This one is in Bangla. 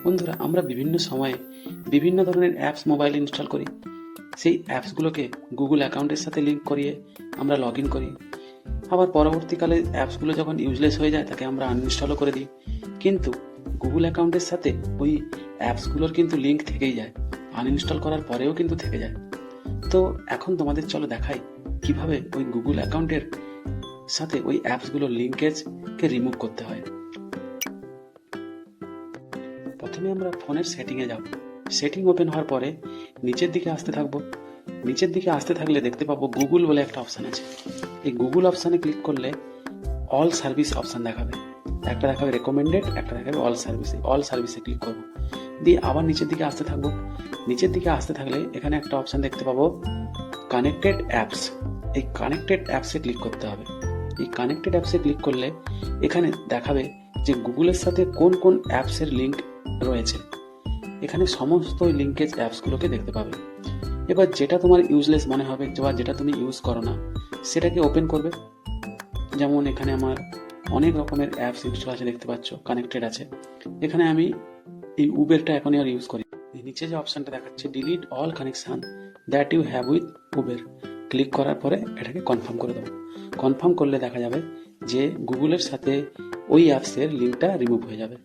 বন্ধুরা, আমরা বিভিন্ন সময়ে বিভিন্ন ধরনের অ্যাপস মোবাইলে ইনস্টল করি। সেই অ্যাপসগুলোকে গুগল অ্যাকাউন্টের সাথে লিঙ্ক করিয়ে আমরা লগ ইন করি। আবার পরবর্তীকালে অ্যাপসগুলো যখন ইউজলেস হয়ে যায় তাকে আমরা আনইনস্টলও করে দিই। কিন্তু গুগল অ্যাকাউন্টের সাথে ওই অ্যাপসগুলোর কিন্তু লিঙ্ক থেকেই যায়, আনইনস্টল করার পরেও কিন্তু থেকে যায়। তো এখন তোমাদের চলো দেখাই কিভাবে ওই গুগল অ্যাকাউন্টের সাথে ওই অ্যাপসগুলোর লিঙ্কেজকে রিমুভ করতে হয়। প্রথমে আমরা ফোনের সেটিংয়ে যাব। সেটিং ওপেন হওয়ার পরে নিচের দিকে আসতে থাকবো। নিচের দিকে আসতে থাকলে দেখতে পাবো গুগল বলে একটা অপশান আছে। এই গুগল অপশানে ক্লিক করলে অল সার্ভিস অপশান দেখাবে। একটা দেখাবে রেকমেন্ডেড, একটা দেখাবে অল সার্ভিস। অল সার্ভিসে ক্লিক করবো, দিয়ে আবার নিচের দিকে আসতে থাকবো। নিচের দিকে আসতে থাকলে এখানে একটা অপশান দেখতে পাবো কানেক্টেড অ্যাপস। এই কানেক্টেড অ্যাপসে ক্লিক করতে হবে। এই কানেক্টেড অ্যাপসে ক্লিক করলে এখানে দেখাবে যে গুগলের সাথে কোন কোন অ্যাপসের লিঙ্ক রয়েছে। এখানে সমস্ত লিঙ্কেজ অ্যাপসগুলোকে দেখতে পাবে। এবার যেটা তোমার ইউজলেস মনে হবে বা যেটা তুমি ইউজ করো না সেটাকে ওপেন করবে। যেমন এখানে আমার অনেক রকমের অ্যাপস ইনস্টল আছে, দেখতে পাচ্ছ কানেক্টেড আছে। এখানে আমি এই উবেরটা এখন আর ইউজ করি। নিচে যে অপশানটা দেখাচ্ছে delete all connection that you have with Uber, click করার পরে এটাকে কনফার্ম করে দেবো। কনফার্ম করলে দেখা যাবে যে গুগলের সাথে ওই অ্যাপসের লিঙ্কটা রিমুভ হয়ে যাবে।